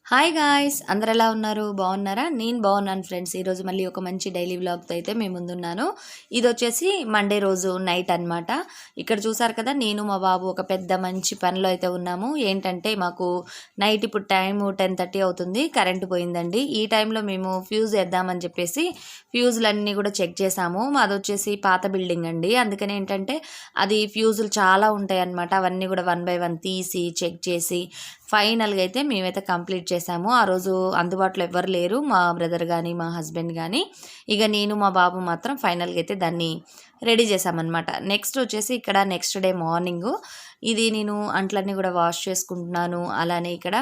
Hi guys, అందరు ఎలా ఉన్నారు? బాగున్నారా? నేను బాగున్నాను ఫ్రెండ్స్. ఈరోజు మళ్ళీ ఒక మంచి డైలీ వ్లాగ్తో అయితే మేము ముందున్నాను. ఇది వచ్చేసి మండే రోజు నైట్ అన్నమాట. ఇక్కడ చూసారు కదా, నేను మా బాబు ఒక పెద్ద మంచి పనిలో అయితే ఉన్నాము. ఏంటంటే మాకు నైట్ ఇప్పుడు టైం 10:30 అవుతుంది, కరెంటు పోయిందండి. ఈ టైంలో మేము ఫ్యూజ్ వేద్దామని చెప్పేసి ఫ్యూజులన్నీ కూడా చెక్ చేసాము. మాది వచ్చేసి పాత బిల్డింగ్ అండి, అందుకని ఏంటంటే అది ఫ్యూజులు చాలా ఉంటాయి అన్నమాట. అవన్నీ కూడా 1 by 1 తీసి చెక్ చేసి ఫైనల్గా అయితే మేమైతే కంప్లీట్ చేసాము. ఆ రోజు అందుబాటులో ఎవ్వరు లేరు, మా బ్రదర్ కానీ మా హస్బెండ్ కానీ. ఇక నేను మా బాబు మాత్రం ఫైనల్గా అయితే దాన్ని రెడీ చేసామన్నమాట. నెక్స్ట్ వచ్చేసి ఇక్కడ నెక్స్ట్ డే మార్నింగు ఇది నేను అంట్లన్నీ కూడా వాష్ చేసుకుంటున్నాను. అలానే ఇక్కడ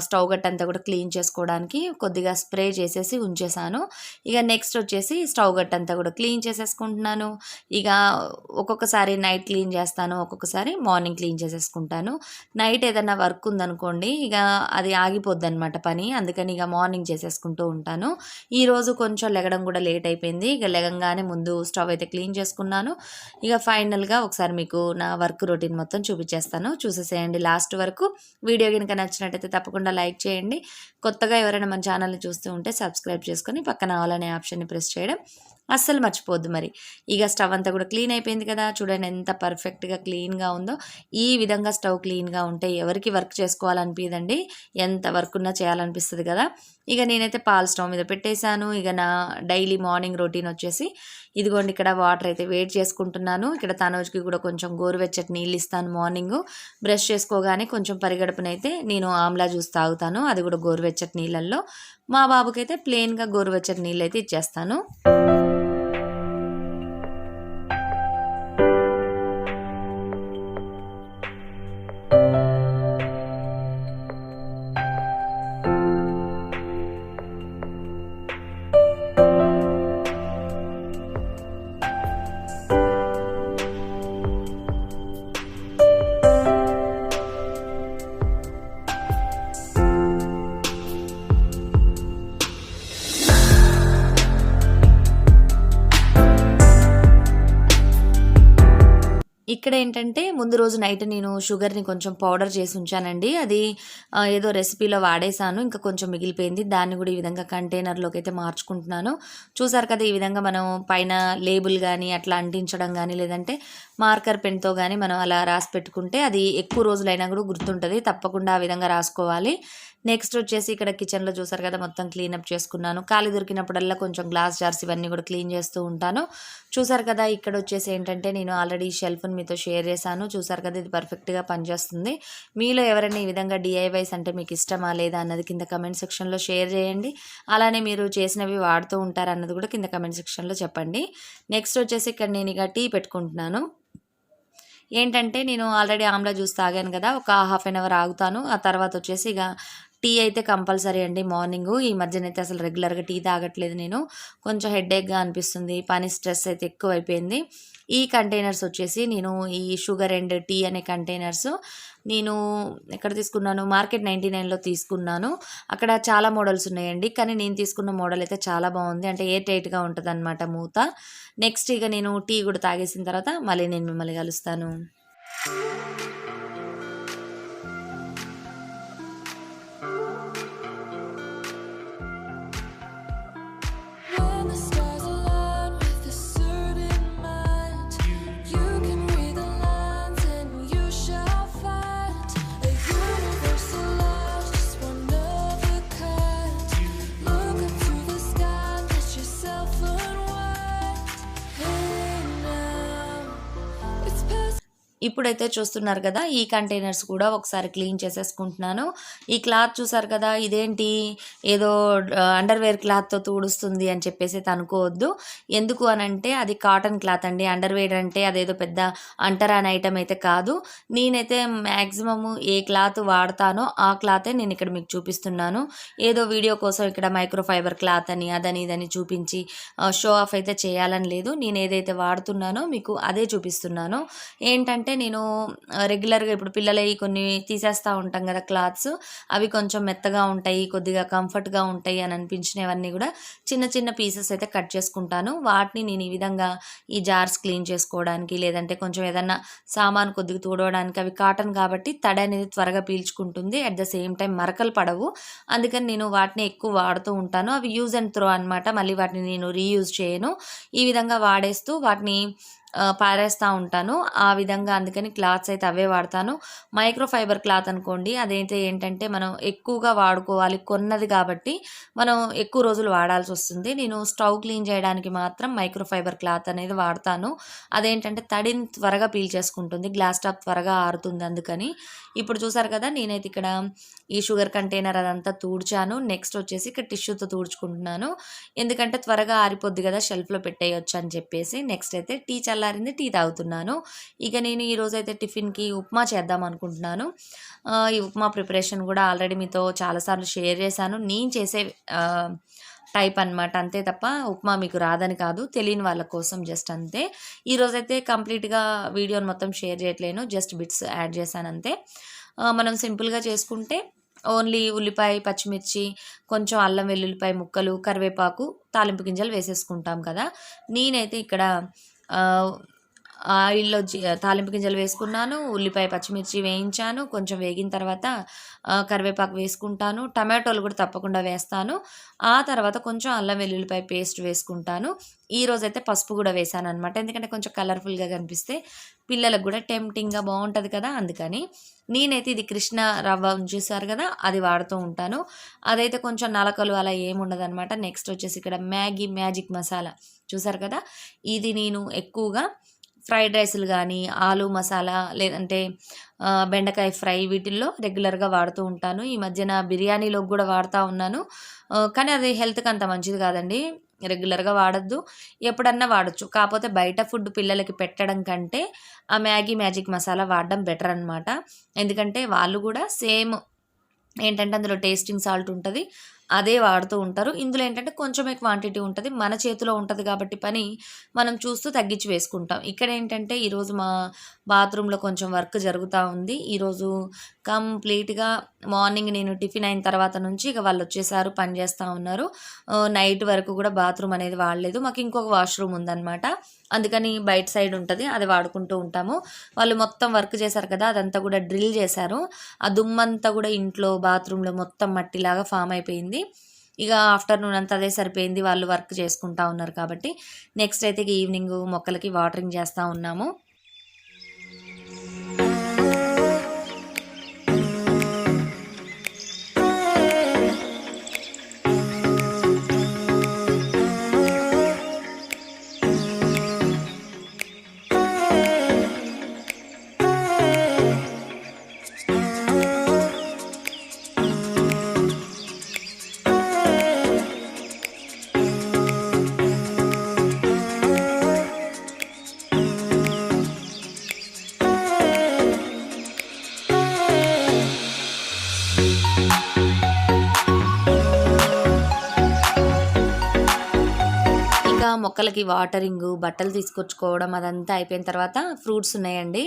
స్టవ్ గట్టంతా కూడా క్లీన్ చేసుకోవడానికి కొద్దిగా స్ప్రే చేసేసి ఉంచేసాను. ఇక నెక్స్ట్ వచ్చేసి స్టవ్ గట్టంతా కూడా క్లీన్ చేసేసుకుంటున్నాను. ఇక ఒక్కొక్కసారి నైట్ క్లీన్ చేస్తాను, ఒక్కొక్కసారి మార్నింగ్ క్లీన్ చేసేసుకుంటాను. నైట్ ఏదైనా వర్క్ ఉందనుకోండి, ఇక అది ఆగిపోద్ది అనమాట పని, అందుకని ఇక మార్నింగ్ చేసేసుకుంటూ ఉంటాను. ఈరోజు కొంచెం లెగడం కూడా లేట్ అయిపోయింది. ఇక లెగంగానే ముందు స్టవ్ అయితే క్లీన్ చేసుకున్నాను. ఇక ఫైనల్గా ఒకసారి మీకు నా వర్క్ రొటీన్ మొత్తం చూపించేస్తాను, చూసేసేయండి లాస్ట్ వరకు. వీడియో కనుక నచ్చినట్టయితే తప్పకుండా లైక్ చేయండి. కొత్తగా ఎవరైనా మన ఛానల్ని చూస్తూ ఉంటే సబ్స్క్రైబ్ చేసుకొని పక్కన ఆల్ అనే ఆప్షన్ని ప్రెస్ చేయడం అస్సలు మర్చిపోద్దు. మరి ఇక స్టవ్ అంతా కూడా క్లీన్ అయిపోయింది కదా, చూడండి ఎంత పర్ఫెక్ట్గా క్లీన్గా ఉందో. ఈ విధంగా స్టవ్ క్లీన్గా ఉంటే ఎవరికి వర్క్ చేసుకోవాలనిపించదండి, ఎంత వర్క్ ఉన్నా చేయాలనిపిస్తుంది కదా. ఇక నేనైతే పాలు స్టవ్ మీద పెట్టేశాను. ఇక నా డైలీ మార్నింగ్ రొటీన్ వచ్చేసి ఇదిగోండి, ఇక్కడ వాటర్ అయితే వేడి చేసుకుంటున్నాను. ఇక్కడ తనోజ్కి కూడా కొంచెం గోరువెచ్చటి నీళ్ళు ఇస్తాను. మార్నింగ్ బ్రష్ చేసుకోగానే కొంచెం పరిగడుపునైతే నేను ఆమ్లా జ్యూస్ తాగుతాను, అది కూడా గోరువెచ్చటి నీళ్ళల్లో. మా బాబుకైతే ప్లెయిన్గా గోరువెచ్చటి నీళ్ళు అయితే ఇచ్చేస్తాను. ఇక్కడ ఏంటంటే ముందు రోజు నైట్ నేను షుగర్ని కొంచెం పౌడర్ చేసి ఉంచానండి. అది ఏదో రెసిపీలో వాడేసాను, ఇంకా కొంచెం మిగిలిపోయింది. దాన్ని కూడా ఈ విధంగా కంటైనర్లోకి అయితే మార్చుకుంటున్నాను. చూసారు కదా, ఈ విధంగా మనం పైన లేబుల్ కానీ అట్లా అంటించడం కానీ, లేదంటే మార్కర్ పెన్తో కానీ మనం అలా రాసి పెట్టుకుంటే అది ఎక్కువ రోజులైనా కూడా గుర్తుంటుంది. తప్పకుండా ఆ విధంగా రాసుకోవాలి. నెక్స్ట్ వచ్చేసి ఇక్కడ కిచెన్లో చూసారు కదా, మొత్తం క్లీనప్ చేసుకున్నాను. ఖాళీ దొరికినప్పుడల్లా కొంచెం గ్లాస్ జార్స్ ఇవన్నీ కూడా క్లీన్ చేస్తూ ఉంటాను. చూసారు కదా, ఇక్కడ వచ్చేసి ఏంటంటే నేను ఆల్రెడీ షెల్ఫ్ని మీతో షేర్ చేశాను. చూసారు కదా, ఇది పర్ఫెక్ట్గా పనిచేస్తుంది. మీలో ఎవరైనా ఈ విధంగా డిఐవైస్ అంటే మీకు ఇష్టమా లేదా అన్నది కింద కమెంట్ సెక్షన్లో షేర్ చేయండి. అలానే మీరు చేసినవి వాడుతూ ఉంటారు అన్నది కూడా కింద కమెంట్ సెక్షన్లో చెప్పండి. నెక్స్ట్ వచ్చేసి ఇక్కడ నేను ఇక టీ పెట్టుకుంటున్నాను. ఏంటంటే నేను ఆల్రెడీ ఆమ్లా జ్యూస్ తాగాను కదా, ఒక హాఫ్ అన్ అవర్ ఆగుతాను. ఆ తర్వాత వచ్చేసి ఇక టీ అయితే కంపల్సరీ అండి మార్నింగు. ఈ మధ్యనైతే అసలు రెగ్యులర్గా టీ తాగట్లేదు నేను, కొంచెం హెడేక్గా అనిపిస్తుంది, పని స్ట్రెస్ అయితే ఎక్కువ అయిపోయింది. ఈ కంటైనర్స్ వచ్చేసి నేను ఈ షుగర్ అండ్ టీ అనే కంటైనర్స్ నేను ఎక్కడ తీసుకున్నాను, మార్కెట్ 99లో తీసుకున్నాను. అక్కడ చాలా మోడల్స్ ఉన్నాయండి, కానీ నేను తీసుకున్న మోడల్ అయితే చాలా బాగుంది. అంటే ఎయిర్ టైట్గా ఉంటుంది అనమాట మూత. నెక్స్ట్ ఇక నేను టీ కూడా తాగేసిన తర్వాత మళ్ళీ నేను మిమ్మల్ని కలుస్తాను. ఇప్పుడైతే చూస్తున్నారు కదా, ఈ కంటైనర్స్ కూడా ఒకసారి క్లీన్ చేసేసుకుంటున్నాను. ఈ క్లాత్ చూసారు కదా, ఇదేంటి ఏదో అండర్వేర్ క్లాత్తో తుడుస్తుంది అని చెప్పేసి అనుకోవద్దు. ఎందుకు అనంటే అది కాటన్ క్లాత్ అండి. అండర్వేర్ అంటే అదేదో పెద్ద అంటరాని ఐటమ్ అయితే కాదు. నేనైతే మ్యాక్సిమము ఏ క్లాత్ వాడతానో ఆ క్లాతే నేను ఇక్కడ మీకు చూపిస్తున్నాను. ఏదో వీడియో కోసం ఇక్కడ మైక్రోఫైబర్ క్లాత్ అని అదని ఇదని చూపించి షో ఆఫ్ అయితే చేయాలని లేదు. నేను ఏదైతే వాడుతున్నానో మీకు అదే చూపిస్తున్నాను. ఏంటంటే ఏంటంటే నేను రెగ్యులర్‌గా ఇప్పుడు పిల్లలయి కొన్ని తీసేస్తా ఉంటాం కదా క్లాత్స్. అవి కొంచెం మెత్తగా ఉంటాయి, కొద్దిగా కంఫర్ట్‌గా ఉంటాయి అని అనిపించినవన్నీ కూడా చిన్న చిన్న పీసెస్ అయితే కట్ చేసుకుంటాను. వాటిని నేను ఈ విధంగా ఈ జార్స్ క్లీన్ చేసుకోవడానికి, లేదంటే కొంచెం ఏదన్నా సామాను కొద్దిగా తుడవడానికి, అవి కాటన్ కాబట్టి తడి అనేది త్వరగా పీల్చుకుంటుంది. అట్ ద సేమ్ టైం మరకలు పడవు. అందుకని నేను వాటిని ఎక్కువ వాడుతూ ఉంటాను. అవి యూజ్ అండ్ త్రో అనమాట. మళ్ళీ వాటిని నేను రీయూజ్ చేయను. ఈ విధంగా వాడేస్తూ వాటిని పారేస్తా ఉంటాను. ఆ విధంగా అందుకని క్లాత్స్ అయితే అవే వాడతాను. మైక్రో ఫైబర్ క్లాత్ అనుకోండి, అదైతే ఏంటంటే మనం ఎక్కువగా వాడుకోవాలి, కొన్నది కాబట్టి మనం ఎక్కువ రోజులు వాడాల్సొస్తుంది. నేను స్టవ్ క్లీన్ చేయడానికి మాత్రం మైక్రో ఫైబర్ క్లాత్ అనేది వాడతాను. అదేంటంటే తడిని త్వరగా పీల్చేసుకుంటుంది, గ్లాస్ టాప్ త్వరగా ఆరుతుంది అందుకని. ఇప్పుడు చూసారు కదా, నేనైతే ఇక్కడ ఈ షుగర్ కంటైనర్ అదంతా తూడ్చాను. నెక్స్ట్ వచ్చేసి ఇక్కడ టిష్యూతో తూడ్చుకుంటున్నాను. ఎందుకంటే త్వరగా ఆరిపోద్ది కదా, షెల్ఫ్‌లో పెట్టేయొచ్చు అని చెప్పేసి. నెక్స్ట్ అయితే టీ చల్లారింది, టీ తాగుతున్నాను. ఇక నేను ఈరోజైతే టిఫిన్‌కి ఉప్మా చేద్దాం అనుకుంటున్నాను. ఈ ఉప్మా ప్రిపరేషన్ కూడా ఆల్రెడీ మీతో చాలాసార్లు షేర్ చేశాను. నేను చేసే టైప్ అనమాట, అంతే తప్ప ఉప్మా మీకు రాదని కాదు, తెలియని వాళ్ళ కోసం జస్ట్ అంతే. ఈరోజైతే కంప్లీట్‌గా వీడియోని మొత్తం షేర్ చేయట్లేను, జస్ట్ బిట్స్ యాడ్ చేశాను అంతే. మనం సింపుల్‌గా చేసుకుంటే ఓన్లీ ఉల్లిపాయ, పచ్చిమిర్చి, కొంచెం అల్లం వెల్లుల్లిపాయ ముక్కలు, కరివేపాకు, తాలింపు గింజలు వేసేసుకుంటాం కదా. నేనైతే ఇక్కడ ఆయిల్‌లో తాలింపు గింజలు వేసుకున్నాను, ఉల్లిపాయ, పచ్చిమిర్చి వేయించాను. కొంచెం వేగిన తర్వాత కరివేపాకు వేసుకుంటాను. టమాటోలు కూడా తప్పకుండా వేస్తాను. ఆ తర్వాత కొంచెం అల్లం వెల్లుల్లిపాయ పేస్ట్ వేసుకుంటాను. ఈరోజైతే పసుపు కూడా వేశాననమాట. ఎందుకంటే కొంచెం కలర్‌ఫుల్‌గా కనిపిస్తే పిల్లలకు కూడా టెంప్టింగ్‌గా బాగుంటుంది కదా, అందుకని. నేనైతే ఇది కృష్ణ రవ్వ చూసారు కదా, అది వాడుతూ ఉంటాను. అదైతే కొంచెం నలకలు అలా ఏముండదనమాట. నెక్స్ట్ వచ్చేసి ఇక్కడ మ్యాగీ మ్యాజిక్ మసాలా చూసారు కదా, ఇది నేను ఎక్కువగా ఫ్రైడ్ రైస్‌లు గానీ, ఆలు మసాలా, లేదంటే బెండకాయ ఫ్రై, వీటిల్లో రెగ్యులర్‌గా వాడుతూ ఉంటాను. ఈ మధ్యన బిర్యానీలోకి కూడా వాడుతా ఉన్నాను. కానీ అది హెల్త్‌కి అంత మంచిది కాదండి. రెగ్యులర్‌గా వాడొద్దు, ఎప్పుడన్నా వాడొచ్చు. కాకపోతే బయట ఫుడ్ పిల్లలకి పెట్టడం కంటే ఆ మ్యాగీ మ్యాజిక్ మసాలా వాడడం బెటర్ అనమాట. ఎందుకంటే వాళ్ళు కూడా సేమ్ ఏంటంటే అందులో టేస్టింగ్ సాల్ట్ ఉంటది, అదే వాడుతూ ఉంటారు. ఇందులో ఏంటంటే కొంచెమే క్వాంటిటీ ఉంటది. మన చేతిలో ఉంటది కాబట్టి పని మనం చూస్తూ తగ్గించి వేసుకుంటాం. ఇక్కడేంటంటే ఈరోజు మా బాత్రూంలో కొంచెం వర్క్ జరుగుతా ఉంది. ఈరోజు కంప్లీట్‌గా మార్నింగ్ నేను టిఫిన్ అయిన తర్వాత నుంచి ఇక వాళ్ళొచ్చేసారు, పని చేస్తా ఉన్నారు. నైట్ వరకు కూడా బాత్రూమ్ అనేది వాడలేదు. మాకు ఇంకొక వాష్‌రూమ్ ఉందనమాట. అందుకని బయట సైడ్ ఉంటది, అది వాడుకుంటూ ఉంటాము. వాళ్ళు మొత్తం వర్క్ చేశారు కదా, అదంతా కూడా డ్రిల్ చేశారు. ఆ దుమ్మంతా కూడా ఇంట్లో బాత్రూంలో మొత్తం మట్టిలాగా ఫామ్ అయిపోయింది. ఇక ఆఫ్టర్‌నూన్ అంతా అదే సరిపోయింది, వాళ్ళు వర్క్ చేసుకుంటా ఉన్నారు కాబట్టి. నెక్స్ట్ అయితే ఇక ఈవినింగ్ మొక్కలకి వాటరింగ్ చేస్తా ఉన్నాము. మొక్కలకి వాటరింగు, బట్టలు తీసుకొచ్చుకోవడం అదంతా అయిపోయిన తర్వాత ఫ్రూట్స్ ఉన్నాయండి.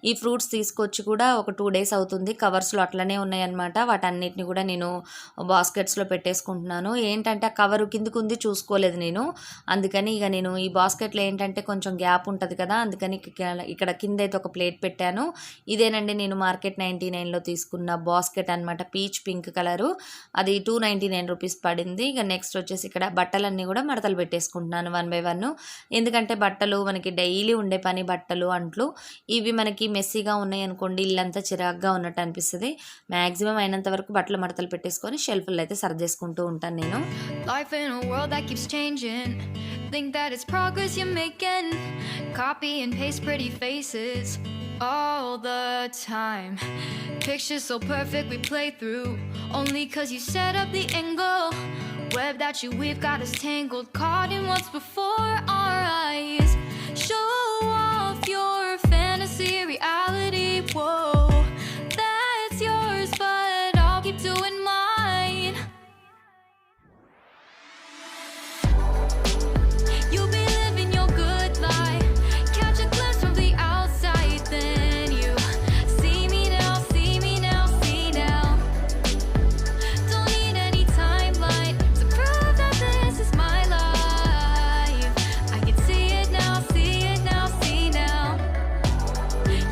ఈ ఫ్రూట్స్ తీసుకొచ్చి కూడా ఒక 2 డేస్ అవుతుంది. కవర్స్‌లో అట్లనే ఉన్నాయన్నమాట. వాటన్నిటిని కూడా నేను బాస్కెట్స్‌లో పెట్టేసుకుంటున్నాను. ఏంటంటే ఆ కవరు కిందకుంది చూసుకోలేదు నేను. అందుకని ఇక నేను ఈ బాస్కెట్‌లో ఏంటంటే కొంచెం గ్యాప్ ఉంటది కదా, అందుకని ఇక్కడ కిందైతే ఒక ప్లేట్ పెట్టాను. ఇదేనండి నేను మార్కెట్ 99లో తీసుకున్న బాస్కెట్ అనమాట. Peach pink colour. అది 299 రూపీస్ పడింది. ఇక నెక్స్ట్ వచ్చేసి ఇక్కడ బట్టలన్నీ కూడా మడతలు పెట్టేసుకుంటున్నాను 1 బై 1. ఎందుకంటే బట్టలు మనకి డైలీ ఉండే పని, బట్టలు, అంట్లు ఇవి మనకి మెస్సీగా ఉన్నాయి అనుకోండి, ఇల్లంతా చిరాగ్గా ఉన్నట్టు అనిపిస్తుంది. మ్యాక్సిమం అయినంత వరకు బట్టలు మడతలు పెట్టేసుకొని షెల్ఫ్లో అయితే సర్దేసుకుంటూ ఉంటాను నేను. Life in a world that keeps changing. Think that it's progress you're making. Copy and paste pretty faces all the time. Pictures so perfect we play through only cause you set up the angle. Web that you weave got us tangled, caught in what's before our eyes. Show off your fantasy reality, whoa, that's yours but I'll keep doing mine. You be living your good life, catch a glimpse from the outside then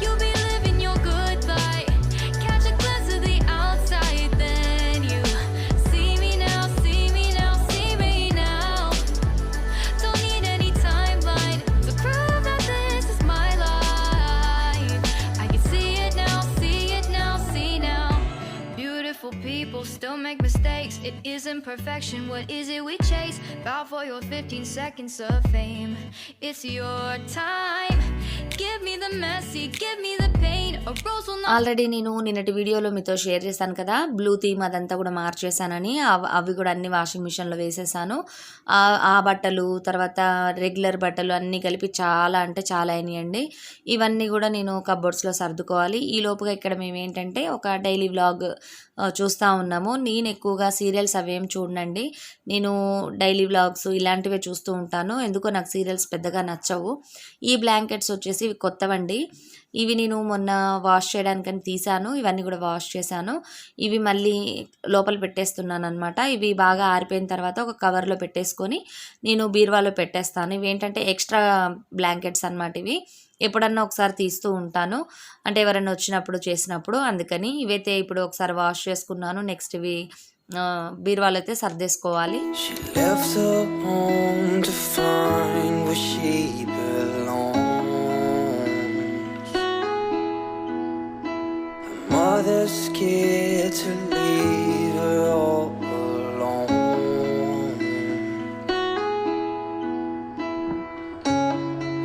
you'll be living your good life. Catch a glimpse of the outside, then you see me now, see me now, see me now. Don't need any timeline to prove that this is my life. I can see it now, see it now, see now. Beautiful people still make mistakes. It isn't perfection, what is it we chase? Bow for your 15 seconds of fame. It's your time. Give me the messy, give me the pain. A rose will not. Already నేను నిన్నటి వీడియోలో మీతో share చేశాను కదా, blue theme అదంతా కూడా మార్చేసానని. అవి కూడా అన్ని వాషింగ్ మిషన్లో వేసేసాను. ఆ బట్టలు తర్వాత రెగ్యులర్ బట్టలు అన్నీ కలిపి చాలా అంటే చాలా అయినాయండి. ఇవన్నీ కూడా నేను కబోర్డ్స్లో సర్దుకోవాలి. ఈ లోపుగా ఇక్కడ మేము ఏంటంటే ఒక డైలీ వ్లాగ్ చూస్తూ ఉన్నాము. నేను ఎక్కువగా సీరియల్స్ అవేం చూడనండి, నేను డైలీ వ్లాగ్స్ ఇలాంటివే చూస్తూ ఉంటాను. ఎందుకో నాకు సీరియల్స్ పెద్దగా నచ్చవు. ఈ బ్లాంకెట్స్ వచ్చేసి ఇవి కొత్తవండి. ఇవి నేను మొన్న వాష్ చేయడానికని తీసాను. ఇవన్నీ కూడా వాష్ చేశాను. ఇవి మళ్ళీ లోపల పెట్టేస్తున్నాను అనమాట. ఇవి బాగా ఆరిపోయిన తర్వాత ఒక కవర్లో పెట్టేసుకొని నేను బీరువాలో పెట్టేస్తాను. ఇవి ఏంటంటే ఎక్స్ట్రా బ్లాంకెట్స్ అనమాట. ఇవి ఎప్పుడన్నా ఒకసారి తీస్తూ ఉంటాను, అంటే ఎవరైనా వచ్చినప్పుడు చేసినప్పుడు. అందుకని ఇవైతే ఇప్పుడు ఒకసారి వాష్ చేసుకున్నాను. నెక్స్ట్ ఇవి బీరువాలో అయితే సర్దేసుకోవాలి. She left her home to find where she belongs. Her mother's scared to leave her all alone.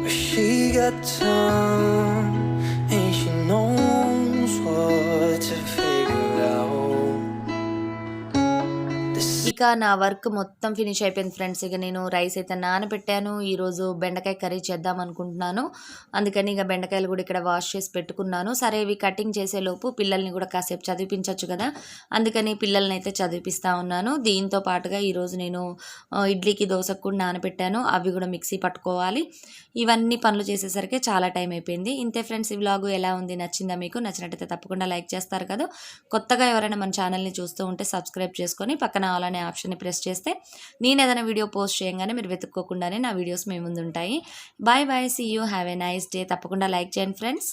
But she got time and she knows what to figure out. ఇక నా వర్క్ మొత్తం finish అయిపోయింది friends. ఇక నేను rice అయితే నానబెట్టాను. ఈరోజు బెండకాయ కర్రీ చేద్దాం అనుకుంటున్నాను. అందుకని ఇక బెండకాయలు కూడా ఇక్కడ వాష్ చేసి పెట్టుకున్నాను. సరే ఇవి కటింగ్ చేసేలోపు పిల్లల్ని కూడా కాసేపు చదివించవచ్చు కదా, అందుకని పిల్లల్ని అయితే చదివిపిస్తూ ఉన్నాను. దీంతో పాటుగా ఈరోజు నేను ఇడ్లీకి దోశకు కూడా నానబెట్టాను. అవి కూడా మిక్సీ పట్టుకోవాలి. ఇవన్నీ పనులు చేసేసరికి చాలా టైం అయిపోయింది. ఇంతే ఫ్రెండ్స్, ఈ వ్లాగ్ ఎలా ఉంది, నచ్చిందా మీకు? నచ్చినట్టయితే తప్పకుండా లైక్ చేస్తారు కదా. కొత్తగా ఎవరైనా మన ఛానల్ని చూస్తూ ఉంటే సబ్స్క్రైబ్ చేసుకొని పక్కన ఆల్ అనే ఆప్షన్ని ప్రెస్ చేస్తే నేను ఏదైనా వీడియో పోస్ట్ చేయగానే మీరు వెతుక్కోకుండానే నా వీడియోస్ మీ ముందు ఉంటాయి. Bye bye, see you, have a nice day. తప్పకుండా లైక్ చేయండి ఫ్రెండ్స్.